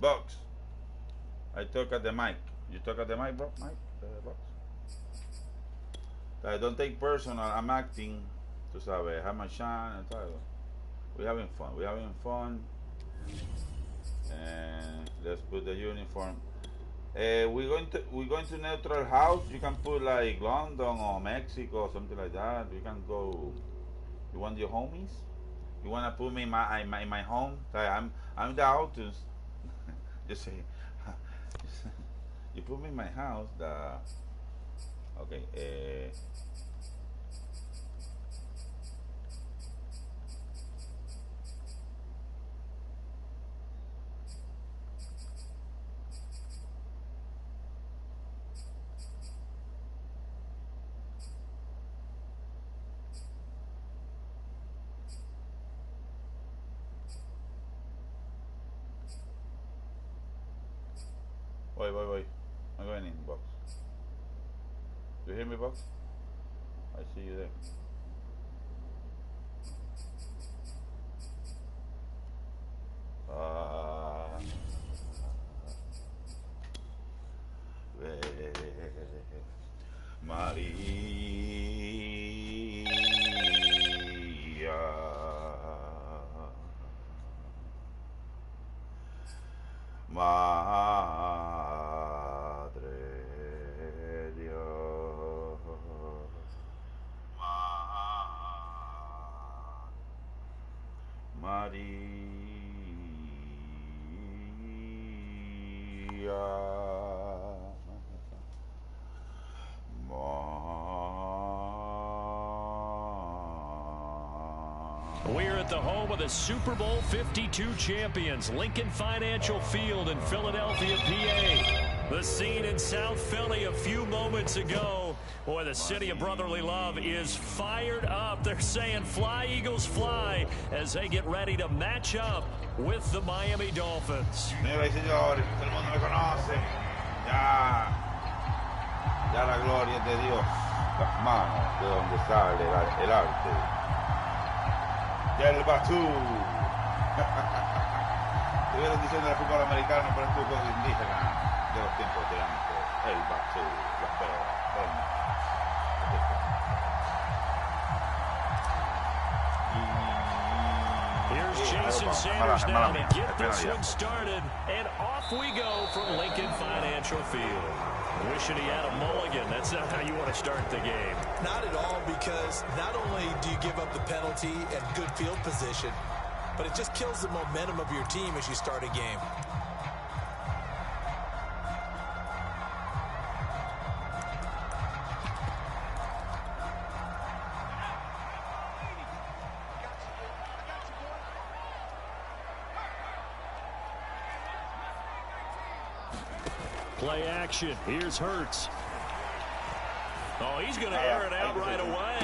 Box. I talk at the mic. You talk at the mic, bro? Mic? Box. Don't take personal. I'm acting. Tú sabes, have my shine and todo. We're having fun. We're having fun. And let's put the uniform. We're going to neutral house. You can put like London or Mexico or something like that. You can go. You want your homies? You want to put me in my home? I'm the autos. Just say. You put me in my house. Okay. Wait. I'm going in, box. You hear me, box? I see you there. We're at the home of the Super Bowl 52 champions, Lincoln Financial Field in Philadelphia, PA. The scene in South Philly a few moments ago. Boy, the city of brotherly love is fired up. They're saying fly, Eagles, fly, as they get ready to match up with the Miami Dolphins. Señoras y señores, todo el mundo me conoce. Ya la gloria es de Dios. Las manos de donde sale el arte. Del Batú. Estuvieron diciendo el fútbol americano, pero es fútbol indígena de los tiempos de antes. El Batú, la pera. Here's Jason Sanders now to get this one started, and off we go from Lincoln Financial Field. Wishing he had a mulligan. That's not how you want to start the game. Not at all, because not only do you give up the penalty and good field position, but it just kills the momentum of your team as you start a game. Play action. Here's Hurts. Oh, he's going to air it out right away.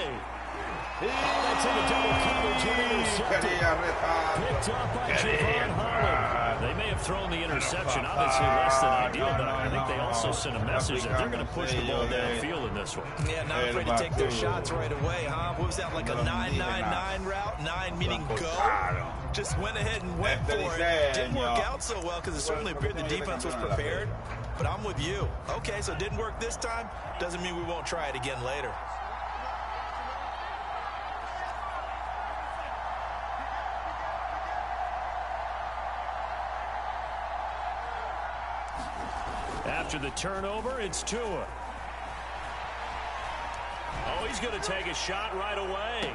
Oh, that's in the double coverage and intercepted. Picked up by Javon Holland. They may have thrown the interception, obviously less than ideal, but I think they also sent a message that they're going to push the ball downfield in this one. Yeah, not afraid to take their shots right away, huh? What was that, like a 9-9-9 route? 9 meaning go? Just went ahead and went for it. Didn't work out so well because it certainly appeared the defense was prepared. But I'm with you. Okay, so it didn't work this time. Doesn't mean we won't try it again later. After the turnover, it's Tua. Oh, he's going to take a shot right away.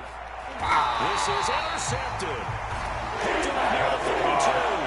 This is intercepted. Picked up near the 42.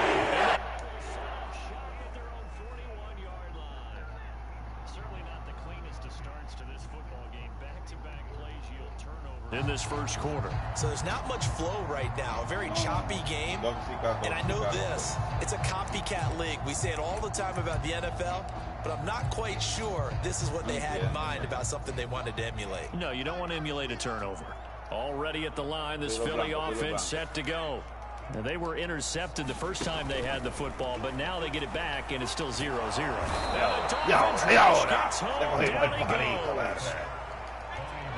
In this first quarter. So there's not much flow right now. A very choppy game. And I know this. It's a copycat league. We say it all the time about the NFL, but I'm not quite sure this is what they had in mind about something they wanted to emulate. No, you don't want to emulate a turnover. Already at the line, this Philly offense set to go. Now, they were intercepted the first time they had the football, but now they get it back, and it's still 0-0.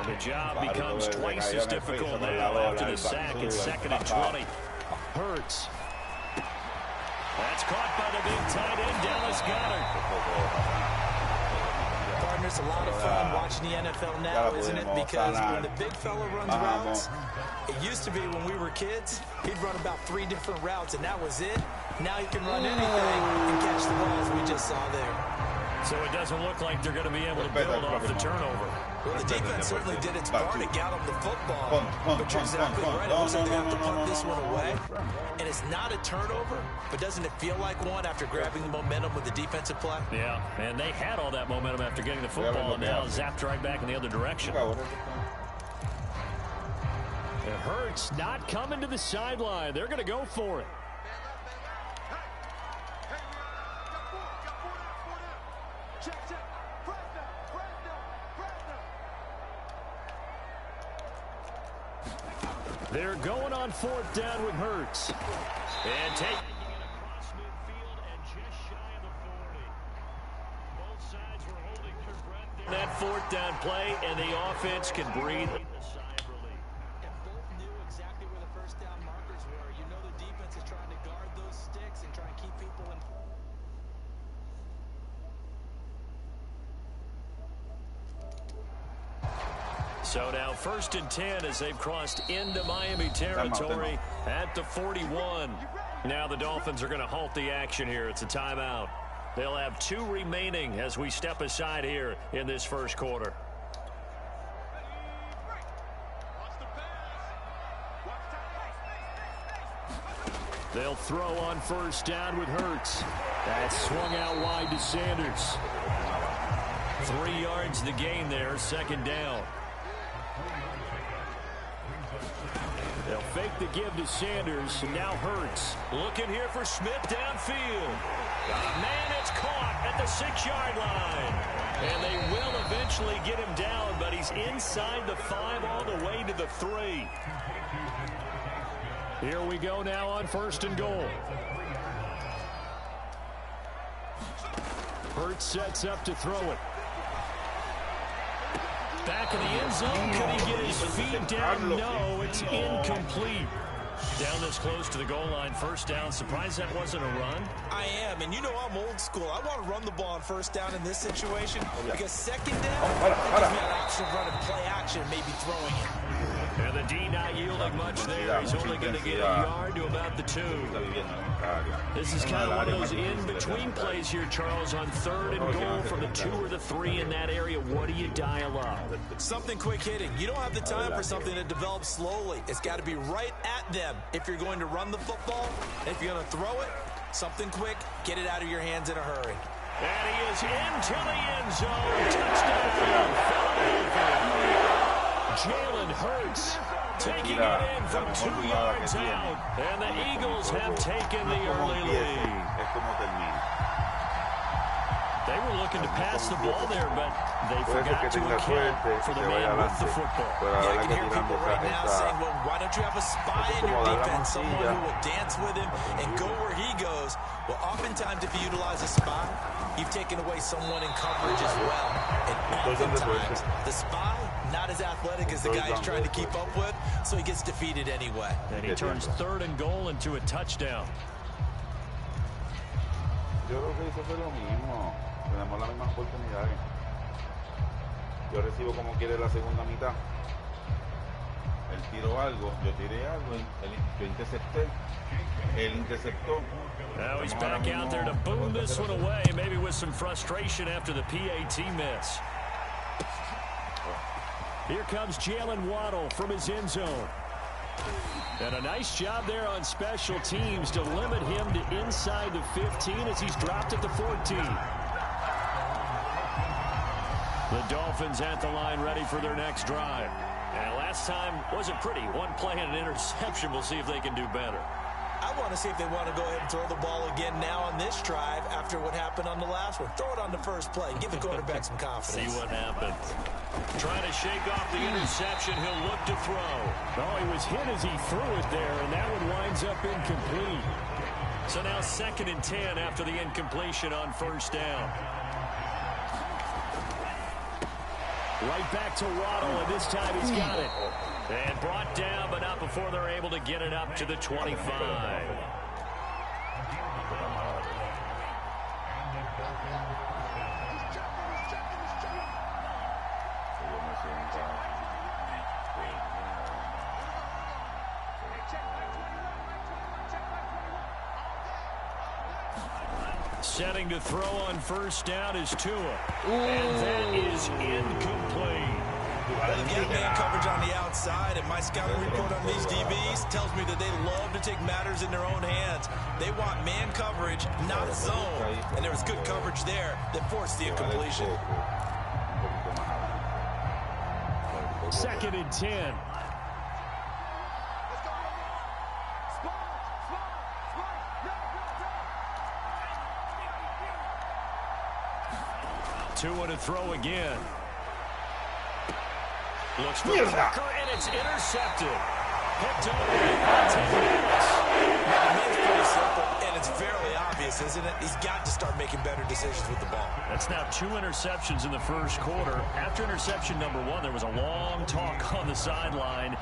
The job becomes twice as difficult now after the sack. It's 2nd and 20. Hurts. That's caught by the big tight end, Dallas Goedert. Partner, it's a lot of fun watching the NFL now, isn't it? Because when the big fella runs routes, it used to be when we were kids, he'd run about 3 different routes, and that was it. Now he can run anything and catch the balls we just saw there. So it doesn't look like they're going to be able to build off the turnover. Well, the defense certainly did its part to gallop the football. But you're exactly right. It looks like they have to punt this one away. And it's not a turnover, but doesn't it feel like one after grabbing the momentum with the defensive play? Yeah, and they had all that momentum after getting the football, and now zapped right back in the other direction. It hurts not coming to the sideline. They're going to go for it. They're going on 4th down with Hurts. And taking it across midfield and just shy of the 40. Both sides were holding their breath there. That 4th down play, and the offense can breathe a sigh of relief. And both knew exactly where the first down markers were. You know the defense is trying to guard those sticks and try and keep people in. So now 1st and 10 as they've crossed into Miami territory at the 41. Now the Dolphins are going to halt the action here. It's a timeout. They'll have 2 remaining as we step aside here in this first quarter. They'll throw on 1st down with Hurts. That's swung out wide to Sanders. 3 yards the gain there, 2nd down. They'll fake the give to Sanders, and now Hurts. Looking here for Smith downfield. Man, it's caught at the 6-yard line. And they will eventually get him down, but he's inside the 5 all the way to the 3. Here we go now on 1st and goal. Hurts sets up to throw it. Back in the end zone. Could he get his feet down? No, it's incomplete. Down this close to the goal line, 1st down. Surprised that wasn't a run? I am, and you know I'm old school. I want to run the ball on 1st down in this situation because 2nd down, it gives me an option of running play action, maybe throwing it. And the D not yielding much there. He's only going to get a yard to about the 2. This is kind of one of those in-between plays here, Charles, on 3rd and goal from the 2 or the 3 in that area. What do you dial up? Something quick hitting. You don't have the time for something that develops slowly. It's got to be right at them if you're going to run the football. And if you're going to throw it, something quick, get it out of your hands in a hurry. And he is into the end zone. Touchdown, Philadelphia. Jalen Hurts taking it in from 2 yards out. And the Eagles have taken the early lead. They were looking to pass the ball there, but they forgot to account for the man with the football. Yeah, I can hear people right now saying, well, why don't you have a spy in your defense, someone who will dance with him and go where he goes? Well, oftentimes if you utilize a spy, you've taken away someone in coverage as well. And oftentimes the spy, not as athletic as the guy he's trying to keep up with, so he gets defeated anyway. And he turns 3rd and goal into a touchdown. Yo creo que eso fue lo mismo. Tenemos las mismas oportunidades. Yo recibo como quiere la segunda mitad. Él tiró algo, yo tiré algo, yo intercepté. Él interceptó. Now he's back out there to boom this one away, maybe with some frustration after the PAT miss. Here comes Jalen Waddle from his end zone. And a nice job there on special teams to limit him to inside the 15 as he's dropped at the 14. The Dolphins at the line ready for their next drive. And last time wasn't pretty. 1 play and an interception. We'll see if they can do better. I want to see if they want to go ahead and throw the ball again now on this drive after what happened on the last one. Throw it on the first play. Give the quarterback some confidence. See what happens. Trying to shake off the interception. He'll look to throw. Oh, he was hit as he threw it there, and that one winds up incomplete. So now 2nd and 10 after the incompletion on 1st down. Right back to Waddle, and this time he's got it. And brought down, but not before they're able to get it up to the 25. Setting to throw on first down is Tua. And that is incomplete. They've got man coverage on the outside, and my scouting report on these DBs tells me that they love to take matters in their own hands. They want man coverage, not zone. And there was good coverage there that forced the incompletion. 2nd and 10. Tua to throw again. Looks for Tucker, and it's intercepted. Picked up at 10 yards. It's pretty simple, and it's fairly obvious, isn't it? He's got to start making better decisions with the ball. That's now 2 interceptions in the first quarter. After interception number 1, there was a long talk on the sideline,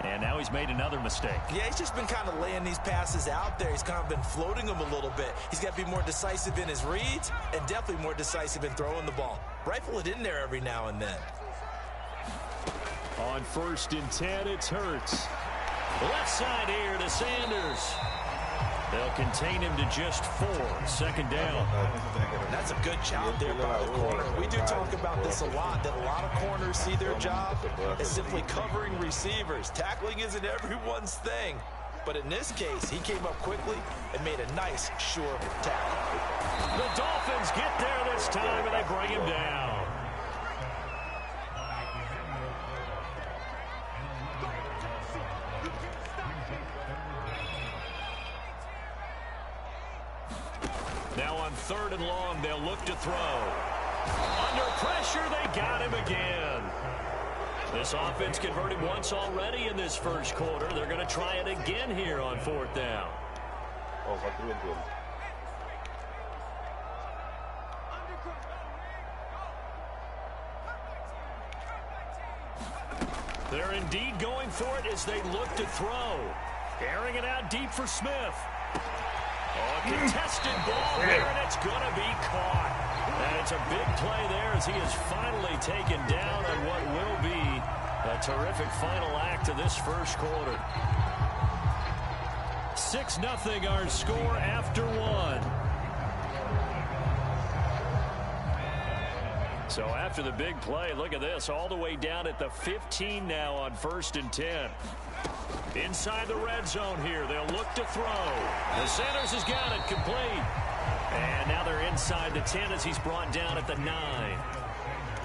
and now he's made another mistake. Yeah, he's just been kind of laying these passes out there. He's kind of been floating them a little bit. He's got to be more decisive in his reads and definitely more decisive in throwing the ball. Rifle it in there every now and then. On 1st and 10, it's Hurts. Left side here to Sanders. They'll contain him to just 4. 2nd down. That's a good job there by the corner. We do talk about this a lot, that a lot of corners see their job as simply covering receivers. Tackling isn't everyone's thing. But in this case, he came up quickly and made a nice, sure tackle. The Dolphins get there this time, and they bring him down. Now on 3rd and long, they'll look to throw. Under pressure, they got him again. This offense converted once already in this first quarter. They're going to try it again here on 4th down. They're indeed going for it as they look to throw. Airing it out deep for Smith. Oh, a contested ball here, and it's going to be caught. And it's a big play there as he is finally taken down on what will be a terrific final act of this first quarter. 6-0 our score after 1. So after the big play, look at this, all the way down at the 15 now on 1st and 10. Inside the red zone here, they'll look to throw. The Sanders has got it complete. And now they're inside the 10 as he's brought down at the 9.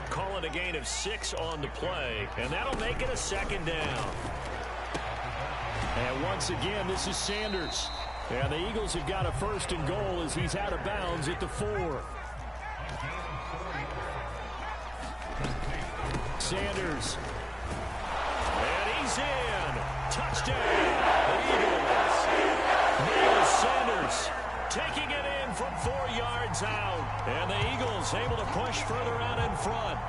Call it a gain of 6 on the play, and that'll make it a 2nd down. And once again, this is Sanders. And the Eagles have got a 1st and goal as he's out of bounds at the 4. Sanders. And he's in. Touchdown. The Eagles. Miles Sanders taking it in from 4 yards out. And the Eagles able to push further out in front.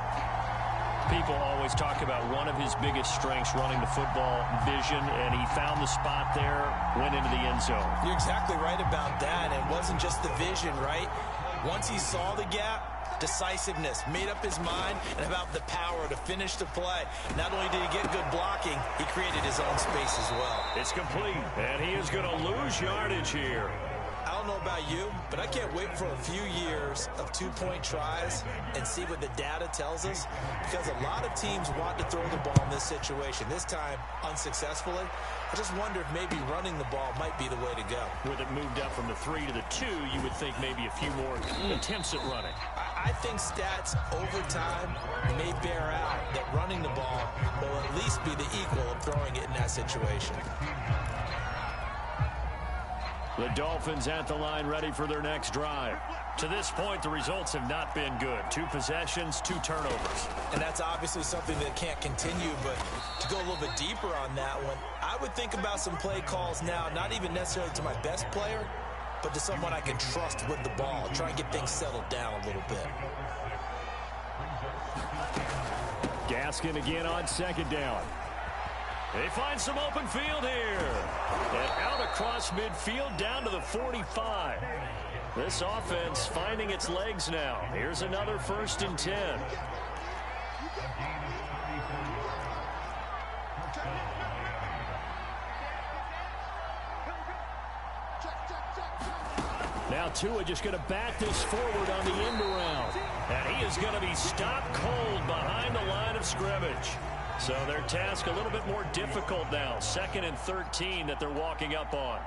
People always talk about one of his biggest strengths running the football, vision, and he found the spot there, went into the end zone. You're exactly right about that. It wasn't just the vision, right? Once he saw the gap, decisiveness, made up his mind, and about the power to finish the play. Not only did he get good blocking, he created his own space as well. It's complete, and he is going to lose yardage here. I don't know about you, but I can't wait for a few years of 2-point tries and see what the data tells us, because a lot of teams want to throw the ball in this situation. This time, unsuccessfully. I just wonder if maybe running the ball might be the way to go. With it moved up from the 3 to the 2, you would think maybe a few more attempts at running. I think stats over time may bear out that running the ball will at least be the equal of throwing it in that situation. The Dolphins at the line ready for their next drive. To this point, the results have not been good. 2 possessions, 2 turnovers. And that's obviously something that can't continue, but to go a little bit deeper on that one, I would think about some play calls now, not even necessarily to my best player, but to someone I can trust with the ball. Try and get things settled down a little bit. Gaskin again on 2nd down. They find some open field here. And out across midfield down to the 45. This offense finding its legs now. Here's another 1st and 10. Now Tua just going to back this forward on the end around. And he is going to be stopped cold behind the line of scrimmage. So their task a little bit more difficult now. 2nd and 13 that they're walking up on.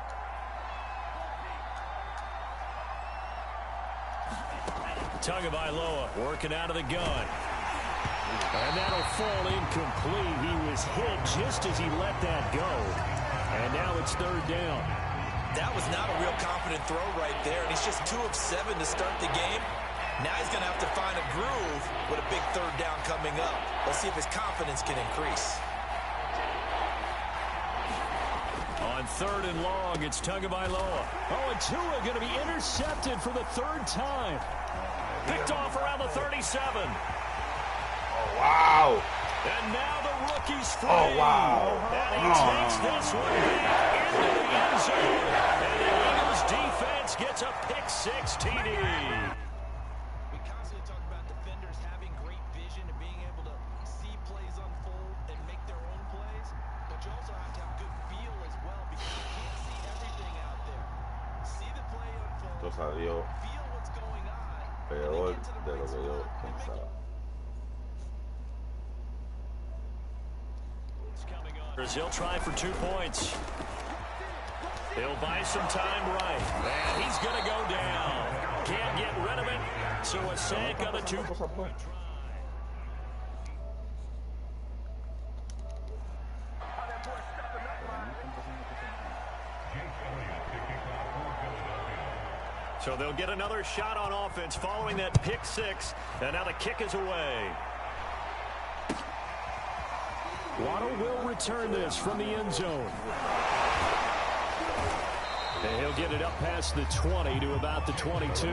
Tagovailoa working out of the gun. And that'll fall incomplete. He was hit just as he let that go. And now it's 3rd down. That was not a real confident throw right there. And he's just 2 of 7 to start the game. Now he's going to have to find a groove with a big 3rd down coming up. Let's see if his confidence can increase. On 3rd and long, it's Tagovailoa. Oh, and Tua going to be intercepted for the 3rd time. Picked off around the 37. Oh, wow. And now the rookie's free. Oh, wow. And he takes this one back into the end zone. And the Eagles defense gets a pick-6 TD. We constantly talk about defenders having great vision and being able to see plays unfold and make their own plays. But you also have to have good feel as well because you can't see everything out there. See the play unfold. Esto salió Feel what's going on. peor de lo que yo pensaba. He'll try for 2 points. He'll buy some time right. And he's going to go down. Can't get rid of it. So a sack on the 2. So they'll get another shot on offense following that pick-6. And now the kick is away. Waddle will return this from the end zone. And he'll get it up past the 20 to about the 22.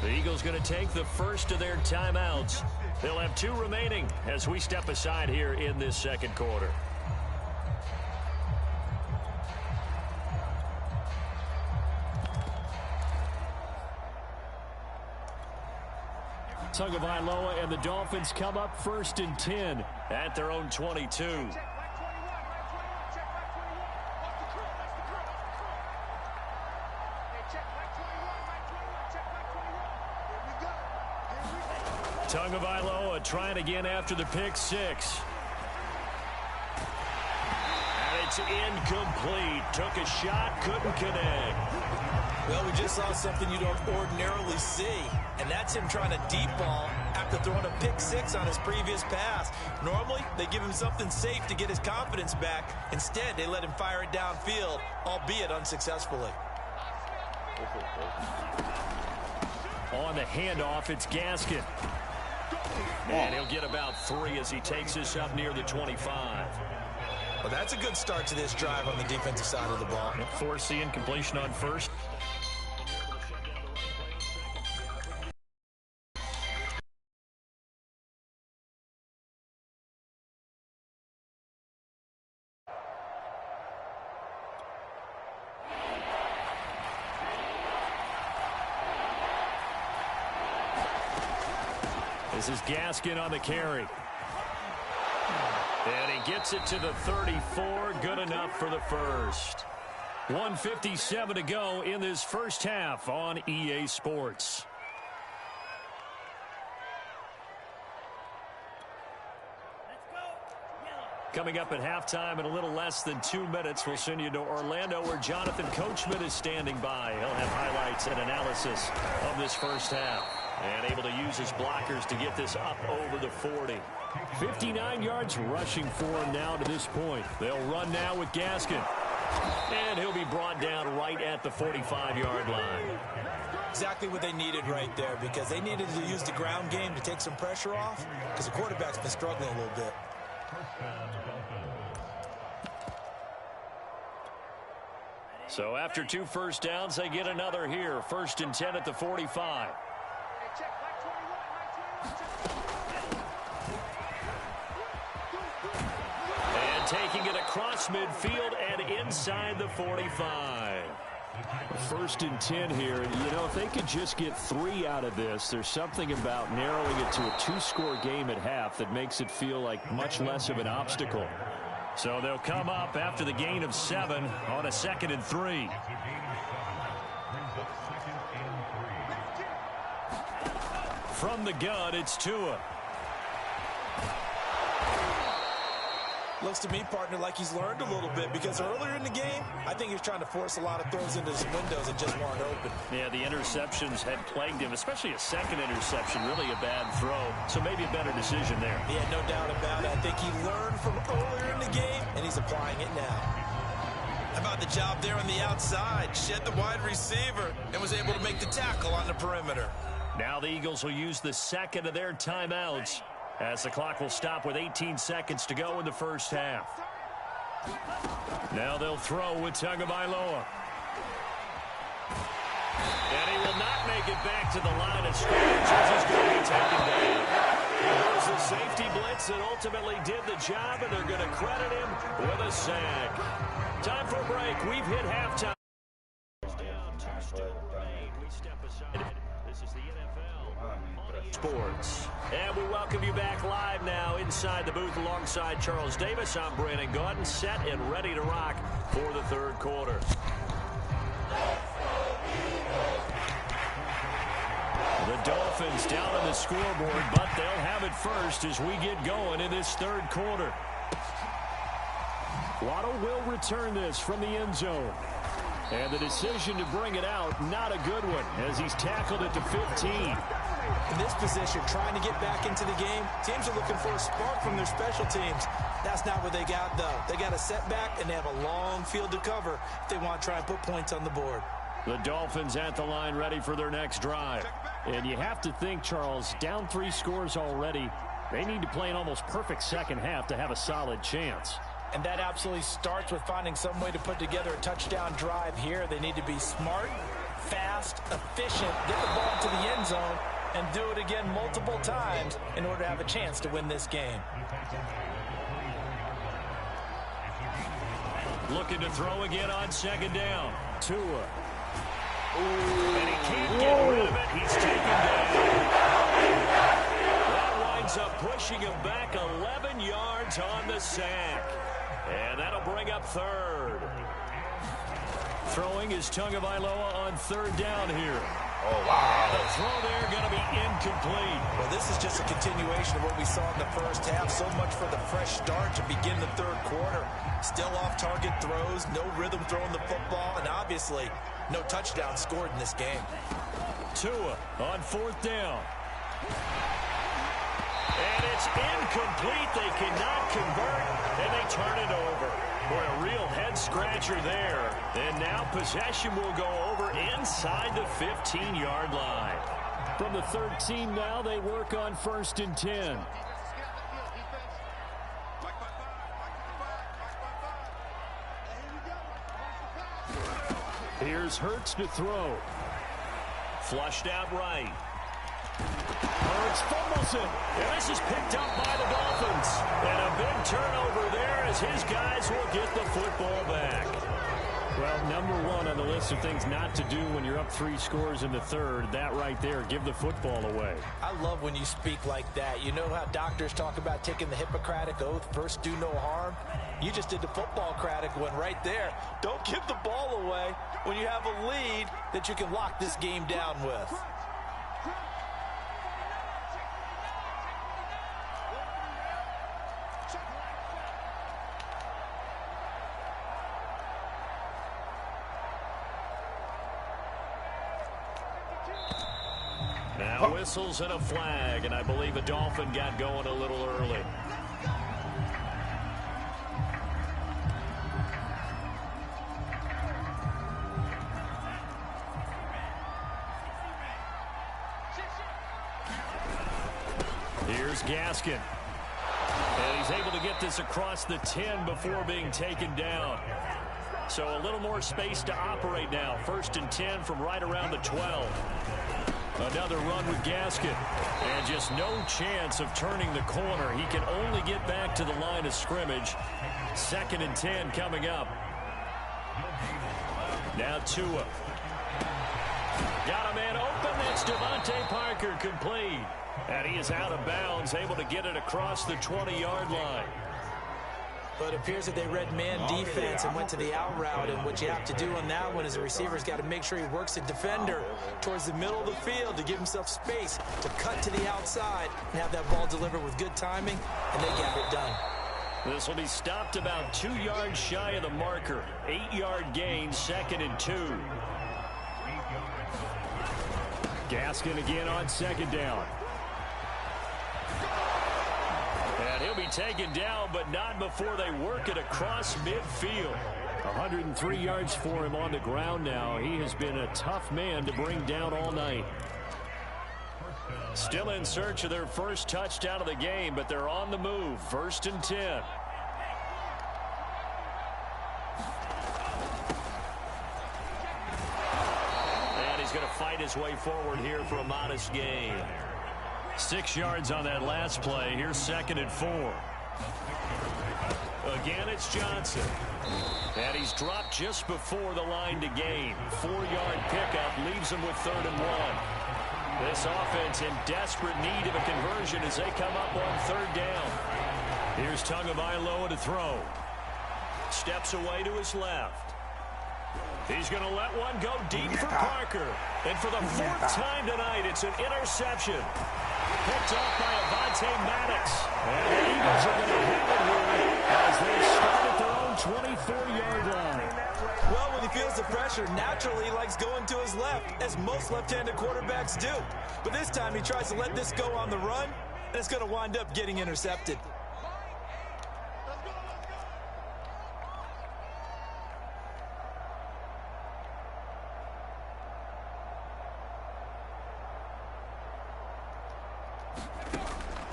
The Eagles going to take the first of their timeouts. They'll have 2 remaining as we step aside here in this 2nd quarter. Tagovailoa and the Dolphins come up 1st and 10 at their own 22. Tagovailoa trying again after the pick-6. And it's incomplete. Took a shot, couldn't connect. Well, we just saw something you don't ordinarily see, and that's him trying to deep ball after throwing a pick-6 on his previous pass. Normally, they give him something safe to get his confidence back. Instead, they let him fire it downfield, albeit unsuccessfully. On the handoff, it's Gaskin. And he'll get about 3 as he takes this up near the 25. Well, that's a good start to this drive on the defensive side of the ball. Foreseeing completion on 1st. This is Gaskin on the carry. And he gets it to the 34. Good enough for the first. 1:57 to go in this first half on EA Sports. Coming up at halftime in a little less than 2 minutes, we'll send you to Orlando where Jonathan Coachman is standing by. He'll have highlights and analysis of this first half. And able to use his blockers to get this up over the 40. 59 yards rushing for him now to this point. They'll run now with Gaskin. And he'll be brought down right at the 45-yard line. Exactly what they needed right there, because they needed to use the ground game to take some pressure off, because the quarterback's been struggling a little bit. So after 2 first downs, they get another here. 1st and 10 at the 45. And taking it across midfield and inside the 45. 1st and 10 here. You know, if they could just get 3 out of this, there's something about narrowing it to a 2-score game at half that makes it feel like much less of an obstacle. So they'll come up after the gain of 7 on a 2nd and 3. From the gun, it's Tua. Looks to me, partner, like he's learned a little bit, because earlier in the game, I think he was trying to force a lot of throws into his windows that just weren't open. Yeah, the interceptions had plagued him, especially a 2nd interception, really a bad throw. So maybe a better decision there. Yeah, no doubt about it. I think he learned from earlier in the game, and he's applying it now. How about the job there on the outside? Shed the wide receiver and was able to make the tackle on the perimeter. Now the Eagles will use the 2nd of their timeouts, as the clock will stop with 18 seconds to go in the 1st half. Now they'll throw with Tagovailoa. And he will not make it back to the line of scrimmage as he's going to be taken down. There's the safety blitz that ultimately did the job, and they're going to credit him with a sack. Time for a break. We've hit halftime. We step aside. This is the NFL Sports. And we welcome you back live now inside the booth alongside Charles Davis. I'm Brandon Gordon, set and ready to rock for the 3rd quarter. The Dolphins down on the scoreboard, but they'll have it first as we get going in this 3rd quarter. Waddle will return this from the end zone. And the decision to bring it out, not a good one, as he's tackled at the 15. In this position, trying to get back into the game, teams are looking for a spark from their special teams. That's not what they got, though. They got a setback, and they have a long field to cover if they want to try and put points on the board. The Dolphins at the line ready for their next drive. And you have to think, Charles, down 3 scores already, they need to play an almost perfect 2nd half to have a solid chance. And that absolutely starts with finding some way to put together a touchdown drive here. They need to be smart, fast, efficient, get the ball to the end zone, and do it again multiple times in order to have a chance to win this game. Looking to throw again on 2nd down. Tua. And he can't get rid of it. He's taken down. That winds up pushing him back 11 yards on the sack. And that'll bring up 3rd. Throwing is Tagovailoa on 3rd down here. Oh, wow. The throw there going to be incomplete. Well, this is just a continuation of what we saw in the 1st half. So much for the fresh start to begin the 3rd quarter. Still off-target throws, no rhythm throwing the football, and obviously no touchdown scored in this game. Tua on 4th down. And it's incomplete. They cannot convert, and they turn it over. Boy, a real head-scratcher there. And now possession will go over inside the 15-yard line. From the 13 now, they work on 1st and 10. Here's Hurts to throw. Flushed out right. Hurts fumbles it, and this is picked up by the Dolphins. And a big turnover there as his guys will get the football back. Well, number 1 on the list of things not to do when you're up 3 scores in the 3rd, that right there, give the football away. I love when you speak like that. You know how doctors talk about taking the Hippocratic Oath, first do no harm? You just did the football-cratic one right there. Don't give the ball away when you have a lead that you can lock this game down with. Now whistles and a flag, and I believe a Dolphin got going a little early. Here's Gaskin. And he's able to get this across the 10 before being taken down. So a little more space to operate now. 1st and 10 from right around the 12. Another run with Gaskin. And just no chance of turning the corner. He can only get back to the line of scrimmage. 2nd and 10 coming up. Now Tua. Got a man open. That's Devontae Parker, complete. And he is out of bounds, able to get it across the 20-yard line. But it appears that they read man defense and went to the out route. And what you have to do on that one is the receiver's got to make sure he works the defender towards the middle of the field to give himself space to cut to the outside and have that ball delivered with good timing, and they got it done. This will be stopped about 2 yards shy of the marker. 8-yard gain, 2nd and 2. Gaskin again on 2nd down. And he'll be taken down, but not before they work it across midfield. 103 yards for him on the ground now. He has been a tough man to bring down all night. Still in search of their first touchdown of the game, but they're on the move. 1st and 10. And he's going to fight his way forward here for a modest gain. 6 yards on that last play. Here's 2nd and 4. Again, it's Johnson. And he's dropped just before the line to gain. 4-yard pickup leaves him with 3rd and 1. This offense in desperate need of a conversion as they come up on 3rd down. Here's Tagovailoa to throw. Steps away to his left. He's going to let one go deep for Parker. And for the 4th time tonight, it's an interception. Picked off by Avonte Maddox. And the Eagles are going to have it here as they start at their own 24-yard line. Well, when he feels the pressure, naturally he likes going to his left, as most left-handed quarterbacks do. But this time he tries to let this go on the run, and it's going to wind up getting intercepted.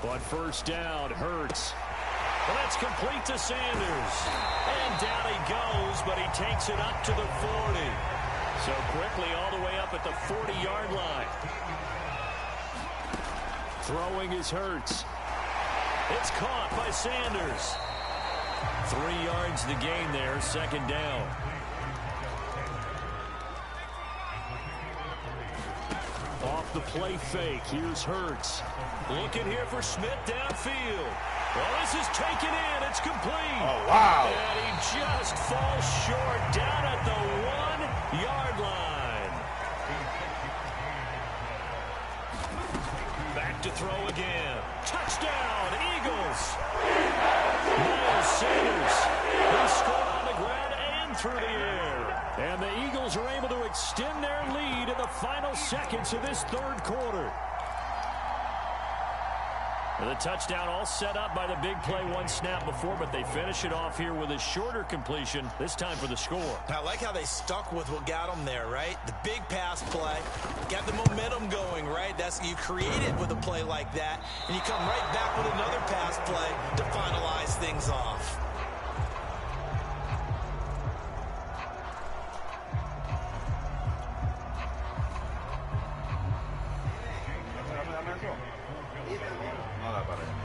On 1st down, Hurts. Well, that's complete to Sanders. And down he goes, but he takes it up to the 40. So quickly all the way up at the 40-yard line. Throwing is Hurts. It's caught by Sanders. 3 yards the gain there, 2nd down. Off the play fake, here's Hurts. Looking here for Smith downfield. Well, this is taken in. It's complete. Oh, wow. And he just falls short down at the 1-yard line. Back to throw again. Touchdown, Eagles. Miles Sanders. He scored on the ground and through the air. And the Eagles are able to extend their lead in the final seconds of this 3rd quarter. And the touchdown all set up by the big play 1 snap before, but they finish it off here with a shorter completion, this time for the score. I like how they stuck with what got them there, right? The big pass play, got the momentum going, right? That's you create it with a play like that, and you come right back with another pass play to finalize things off.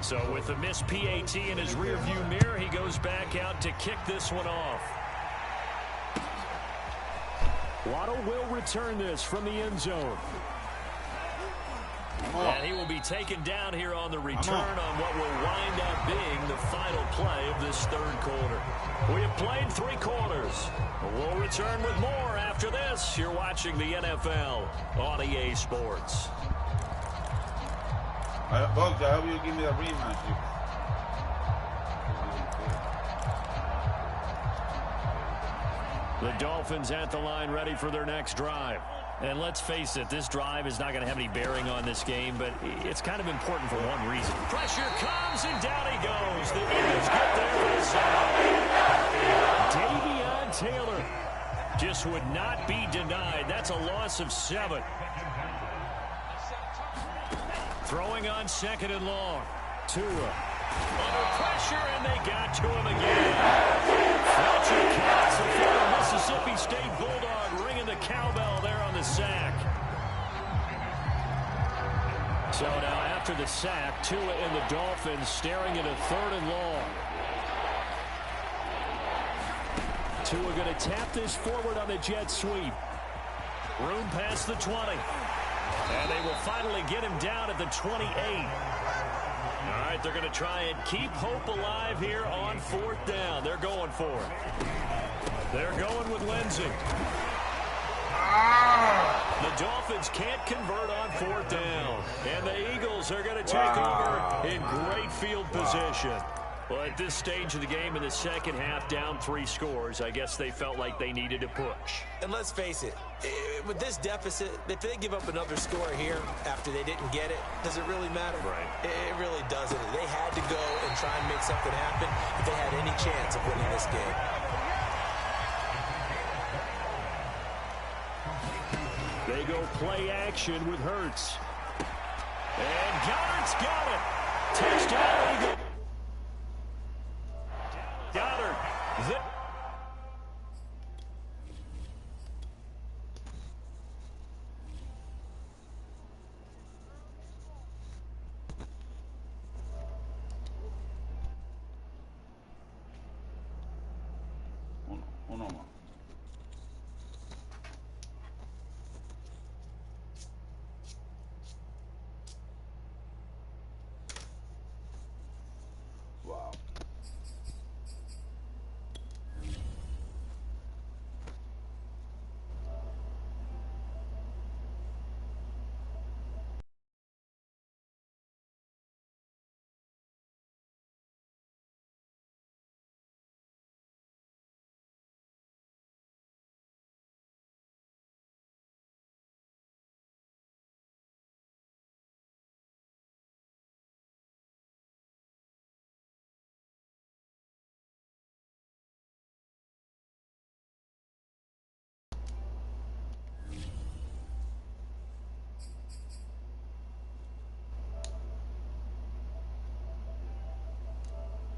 So with the missed PAT in his rearview mirror, he goes back out to kick this one off. Waddle will return this from the end zone. And he will be taken down here on the return on what will wind up being the final play of this 3rd quarter. We have played 3 quarters. We'll return with more after this. You're watching the NFL on EA Sports. Bugs, I hope you give me a rematch. The Dolphins at the line ready for their next drive. And let's face it, this drive is not going to have any bearing on this game, but it's kind of important for one reason. Pressure comes, and down he goes. The Eagles get there for the sack. Davion Taylor just would not be denied. That's a loss of 7. Throwing on 2nd and long. Tua Under pressure, and they got to him again. Fletcher counts the former Mississippi State Bulldog, ringing the cowbell there on the sack. So now after the sack, Tua and the Dolphins staring at a 3rd and long. Tua going to tap this forward on the jet sweep. Room past the 20. And they will finally get him down at the 28. All right, they're going to try and keep hope alive here on 4th down. They're going for it. They're going with Lindsey. The Dolphins can't convert on 4th down. And the Eagles are going to take over in great field position. Well, at this stage of the game in the second half, down 3 scores, I guess they felt like they needed to push. And let's face it, with this deficit, if they give up another score here after they didn't get it, does it really matter? Right. It really doesn't. They had to go and try and make something happen if they had any chance of winning this game. They go play action with Hurts. And Goddard's got it. Touchdown, Eagles. Goddard. Uno más.